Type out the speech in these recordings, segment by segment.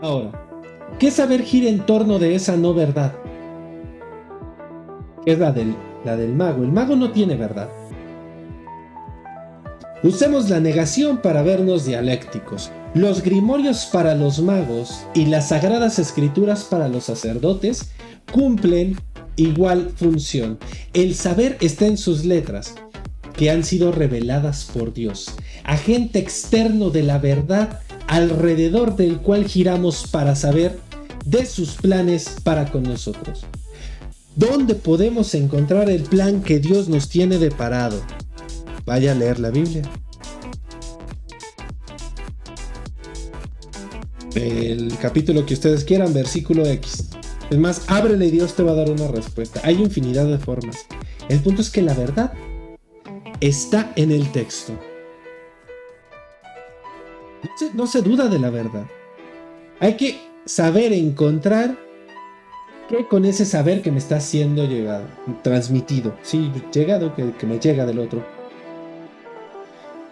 Ahora, ¿qué saber gira en torno de esa no verdad? Es la del mago. El mago no tiene verdad. Usemos la negación para vernos dialécticos. Los grimorios para los magos y las sagradas escrituras para los sacerdotes cumplen igual función. El saber está en sus letras, que han sido reveladas por Dios, agente externo de la verdad alrededor del cual giramos para saber de sus planes para con nosotros. ¿Dónde podemos encontrar el plan que Dios nos tiene deparado? Vaya a leer la Biblia. El capítulo que ustedes quieran, versículo X. Es más, ábrele y Dios te va a dar una respuesta. Hay infinidad de formas. El punto es que la verdad está en el texto. No se duda de la verdad. Hay que saber encontrar qué con ese saber que me está siendo llegado, transmitido. Sí, llegado, que me llega del otro.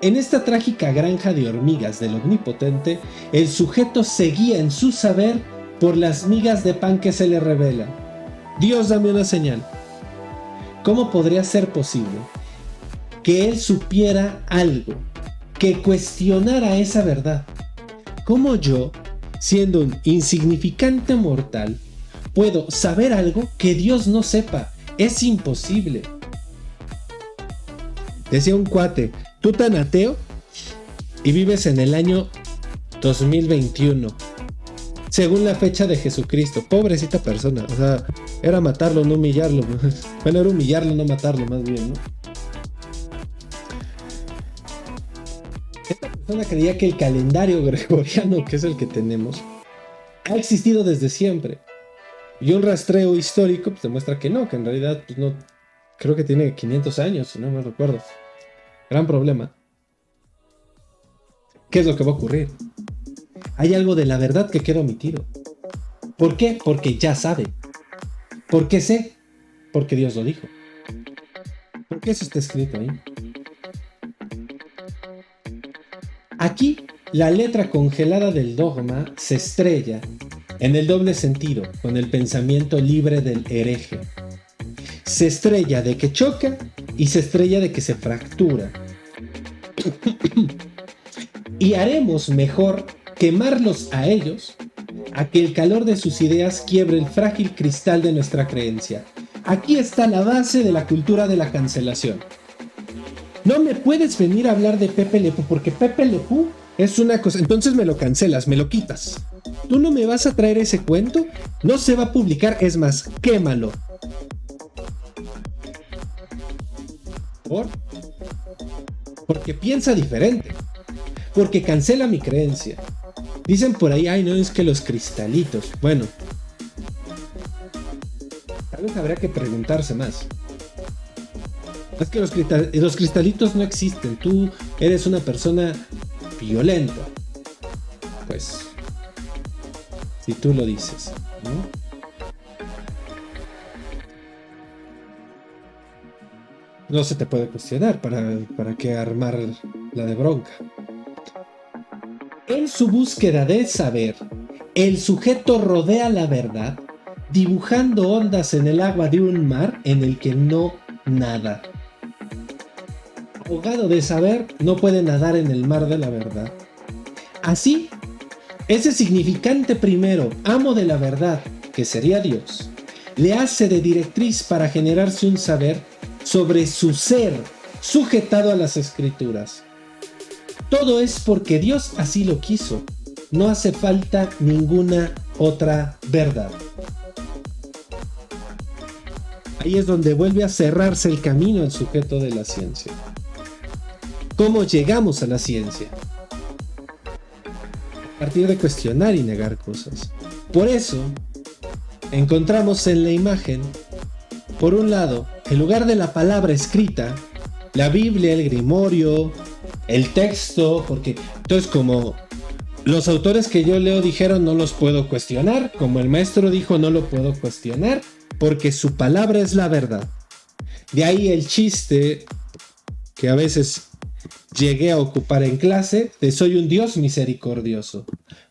En esta trágica granja de hormigas del Omnipotente, el sujeto se guía en su saber por las migas de pan que se le revelan. Dios, dame una señal. ¿Cómo podría ser posible que él supiera algo, que cuestionara esa verdad? ¿Cómo yo, siendo un insignificante mortal, puedo saber algo que Dios no sepa? Es imposible. Decía un cuate, tú tan ateo y vives en el año 2021, según la fecha de Jesucristo. Pobrecita persona, o sea, era matarlo, no humillarlo. Bueno, era humillarlo, no matarlo, más bien, ¿no? Esta persona creía que el calendario gregoriano, que es el que tenemos, ha existido desde siempre. Y un rastreo histórico pues, demuestra que no, que en realidad pues, no, creo que tiene 500 años, si no me recuerdo. Gran problema. ¿Qué es lo que va a ocurrir? Hay algo de la verdad que queda omitido. ¿Por qué? Porque ya sabe. ¿Por qué sé? Porque Dios lo dijo. ¿Por qué eso está escrito ahí? Aquí, la letra congelada del dogma se estrella en el doble sentido, con el pensamiento libre del hereje. Se estrella de que choca y se estrella de que se fractura. Y haremos mejor quemarlos a ellos a que el calor de sus ideas quiebre el frágil cristal de nuestra creencia. Aquí está la base de la cultura de la cancelación. No me puedes venir a hablar de Pepe Le Pew porque Pepe Le Pew es una cosa, entonces me lo cancelas, me lo quitas. Tú no me vas a traer ese cuento, no se va a publicar, es más, quémalo. Porque piensa diferente, porque cancela mi creencia. Dicen por ahí, ay no, es que los cristalitos, bueno, tal vez habría que preguntarse más. Es que los cristalitos no existen, tú eres una persona violenta. Pues, si tú lo dices, ¿no? No se te puede cuestionar, ¿para qué armar la de bronca? En su búsqueda de saber, el sujeto rodea la verdad, dibujando ondas en el agua de un mar en el que no nada. Ahogado de saber, no puede nadar en el mar de la verdad. Así, ese significante primero, amo de la verdad, que sería Dios, le hace de directriz para generarse un saber sobre su ser, sujetado a las escrituras. Todo es porque Dios así lo quiso. No hace falta ninguna otra verdad. Ahí es donde vuelve a cerrarse el camino al sujeto de la ciencia. ¿Cómo llegamos a la ciencia? A partir de cuestionar y negar cosas. Por eso, encontramos en la imagen, por un lado, en lugar de la palabra escrita, la Biblia, el grimorio, el texto, porque entonces como los autores que yo leo dijeron no los puedo cuestionar, como el maestro dijo no lo puedo cuestionar, porque su palabra es la verdad. De ahí el chiste que a veces llegué a ocupar en clase de soy un Dios misericordioso.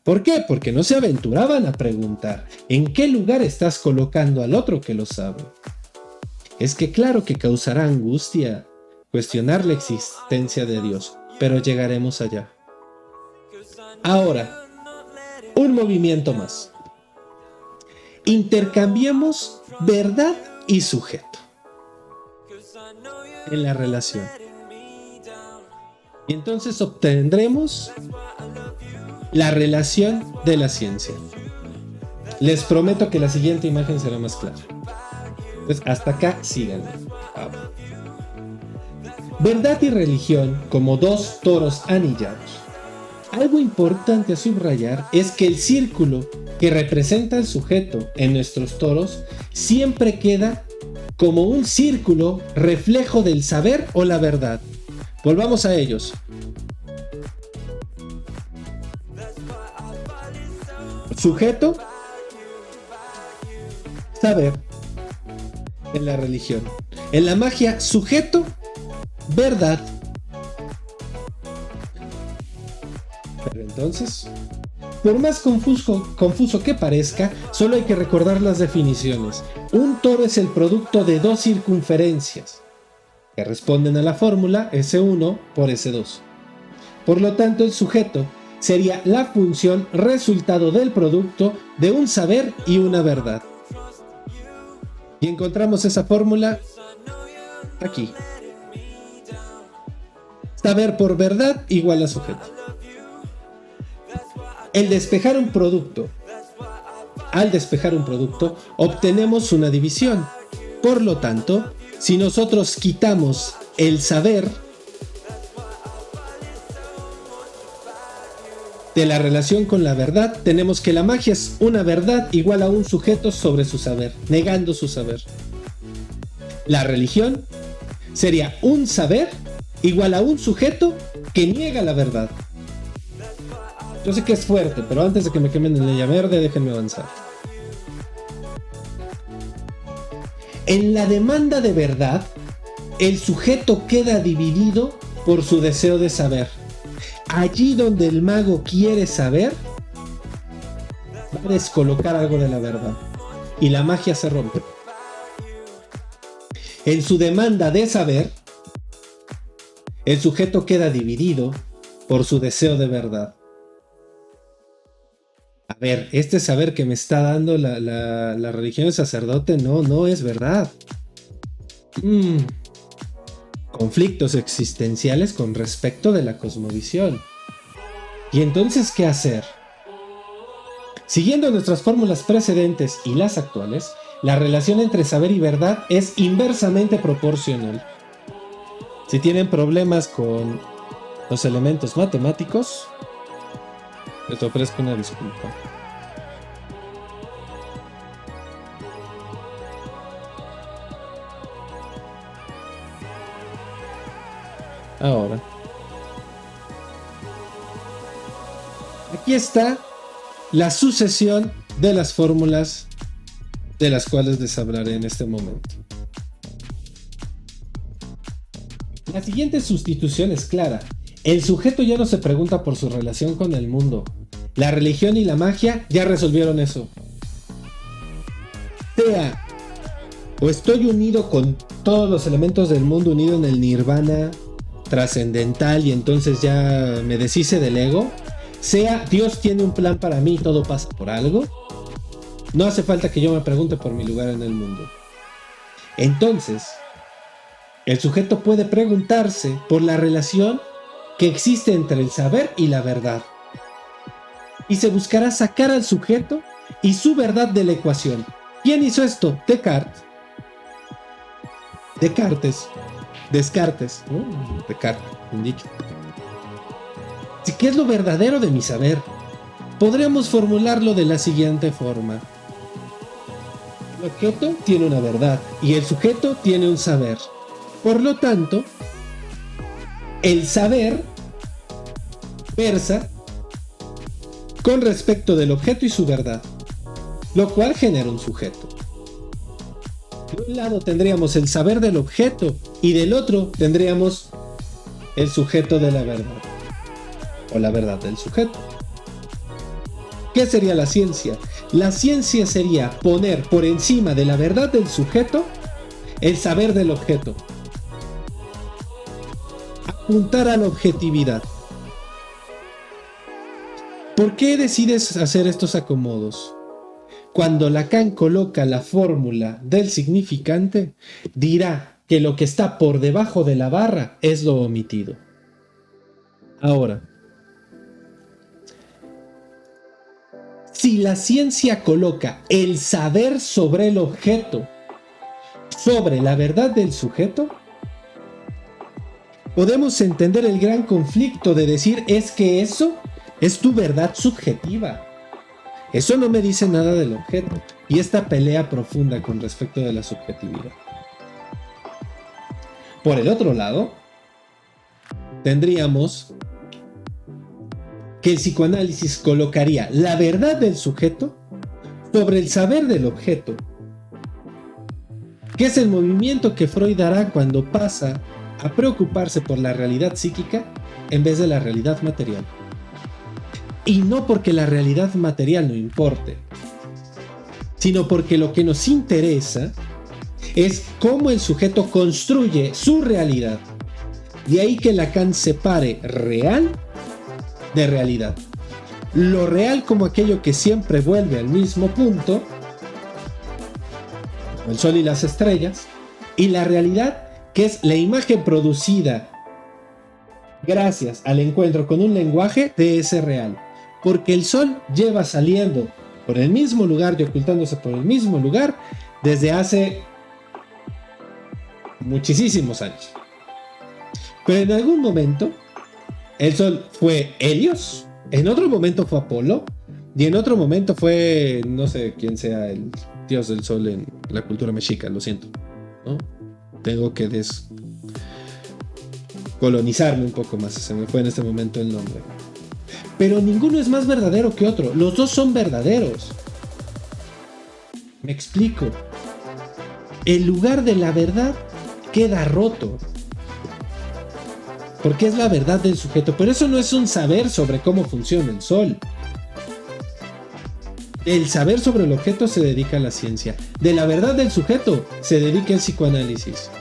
¿Por qué? Porque no se aventuraban a preguntar en qué lugar estás colocando al otro que lo sabe. Es que claro que causará angustia cuestionar la existencia de Dios, pero llegaremos allá. Ahora, un movimiento más. Intercambiemos verdad y sujeto en la relación. Y entonces obtendremos la relación de la ciencia. Les prometo que la siguiente imagen será más clara. Entonces, hasta acá síganme. Verdad y religión como dos toros anillados. Algo importante a subrayar es que el círculo que representa al sujeto en nuestros toros siempre queda como un círculo reflejo del saber o la verdad. Volvamos a ellos. Sujeto, saber. En la religión. En la magia, sujeto, verdad. Pero entonces, por más confuso que parezca, solo hay que recordar las definiciones. Un toro es el producto de dos circunferencias que responden a la fórmula S1 por S2. Por lo tanto, el sujeto sería la función resultado del producto de un saber y una verdad. Y encontramos esa fórmula aquí. Saber por verdad igual a sujeto. Al despejar un producto, obtenemos una división. Por lo tanto, si nosotros quitamos el saber de la relación con la verdad, tenemos que la magia es una verdad igual a un sujeto sobre su saber, negando su saber. La religión sería un saber igual a un sujeto que niega la verdad. Yo sé que es fuerte, pero antes de que me quemen en leña verde, déjenme avanzar. En la demanda de verdad, el sujeto queda dividido por su deseo de saber. Allí donde el mago quiere saber, va a descolocar algo de la verdad. Y la magia se rompe. En su demanda de saber, el sujeto queda dividido por su deseo de verdad. A ver, este saber que me está dando la religión del sacerdote no es verdad. Conflictos existenciales con respecto de la cosmovisión. ¿Y entonces qué hacer? Siguiendo nuestras fórmulas precedentes y las actuales, la relación entre saber y verdad es inversamente proporcional. Si tienen problemas con los elementos matemáticos, les ofrezco una disculpa. Ahora, aquí está la sucesión de las fórmulas de las cuales les hablaré en este momento. La siguiente sustitución es clara. El sujeto ya no se pregunta por su relación con el mundo. La religión y la magia ya resolvieron eso. Sea o estoy unido con todos los elementos del mundo, unido en el nirvana trascendental y entonces ya me deshice del ego, sea Dios tiene un plan para mí y todo pasa por algo, no hace falta que yo me pregunte por mi lugar en el mundo. Entonces, el sujeto puede preguntarse por la relación que existe entre el saber y la verdad. Y se buscará sacar al sujeto y su verdad de la ecuación. ¿Quién hizo esto? Descartes. ¿No? Descartes, bien dicho. Así que es lo verdadero de mi saber. Podríamos formularlo de la siguiente forma. El objeto tiene una verdad y el sujeto tiene un saber. Por lo tanto, el saber versa con respecto del objeto y su verdad, lo cual genera un sujeto. De un lado tendríamos el saber del objeto y del otro tendríamos el sujeto de la verdad, o la verdad del sujeto. ¿Qué sería la ciencia? La ciencia sería poner por encima de la verdad del sujeto el saber del objeto. Apuntar a la objetividad. ¿Por qué decides hacer estos acomodos? Cuando Lacan coloca la fórmula del significante, dirá que lo que está por debajo de la barra es lo omitido. Ahora, si la ciencia coloca el saber sobre el objeto sobre la verdad del sujeto, podemos entender el gran conflicto de decir es que eso es tu verdad subjetiva. Eso no me dice nada del objeto. Y esta pelea profunda con respecto de la subjetividad. Por el otro lado, tendríamos que el psicoanálisis colocaría la verdad del sujeto sobre el saber del objeto, que es el movimiento que Freud hará cuando pasa a preocuparse por la realidad psíquica en vez de la realidad material. Y no porque la realidad material no importe, sino porque lo que nos interesa es cómo el sujeto construye su realidad. De ahí que Lacan separe real de realidad. Lo real como aquello que siempre vuelve al mismo punto, el sol y las estrellas, y la realidad que es la imagen producida gracias al encuentro con un lenguaje de ese real. Porque el sol lleva saliendo por el mismo lugar y ocultándose por el mismo lugar desde hace muchísimos años. Pero en algún momento el sol fue Helios, en otro momento fue Apolo y en otro momento fue no sé quién sea el dios del sol en la cultura mexica, lo siento, ¿no? Tengo que descolonizarme un poco más, se me fue en este momento el nombre. Pero ninguno es más verdadero que otro, los dos son verdaderos. Me explico. El lugar de la verdad queda roto. Porque es la verdad del sujeto, pero eso no es un saber sobre cómo funciona el sol. El saber sobre el objeto se dedica a la ciencia. De la verdad del sujeto se dedica el psicoanálisis.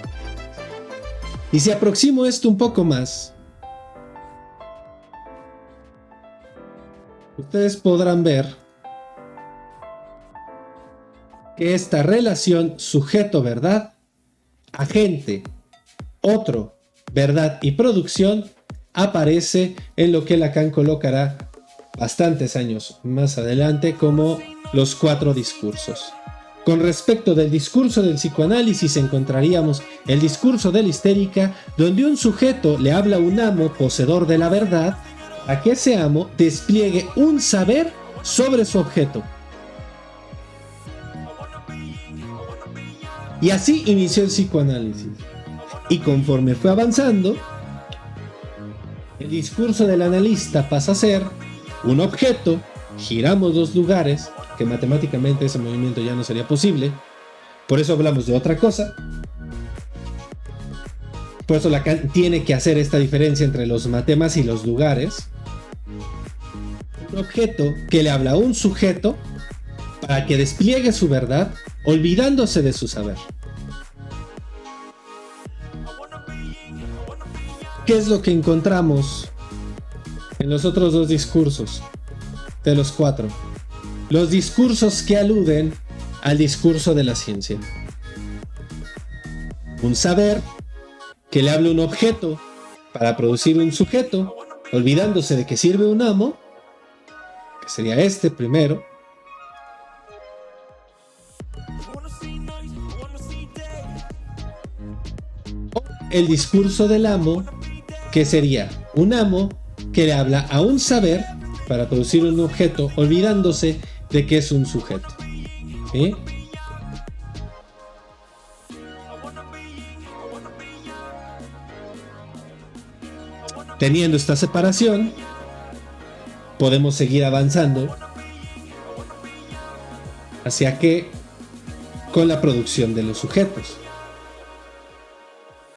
Y si aproximo esto un poco más, ustedes podrán ver que esta relación sujeto-verdad, agente, otro, verdad y producción aparece en lo que Lacan colocará bastantes años más adelante como los 4 discursos. Con respecto del discurso del psicoanálisis encontraríamos el discurso de la histérica, donde un sujeto le habla a un amo poseedor de la verdad a que ese amo despliegue un saber sobre su objeto. Y así inició el psicoanálisis. Y conforme fue avanzando, el discurso del analista pasa a ser un objeto, giramos los lugares, que matemáticamente ese movimiento ya no sería posible, por eso hablamos de otra cosa. Por eso Lacan tiene que hacer esta diferencia entre los matemas y los lugares. Un objeto que le habla a un sujeto para que despliegue su verdad, olvidándose de su saber. ¿Qué es lo que encontramos en los otros 2 discursos de los 4? Los discursos que aluden al discurso de la ciencia. Un saber que le habla a un objeto para producir un sujeto, olvidándose de que sirve un amo, que sería este primero. O el discurso del amo, que sería un amo que le habla a un saber para producir un objeto, olvidándose de que es un sujeto. ¿Sí? Teniendo esta separación, podemos seguir avanzando hacia que con la producción de los sujetos.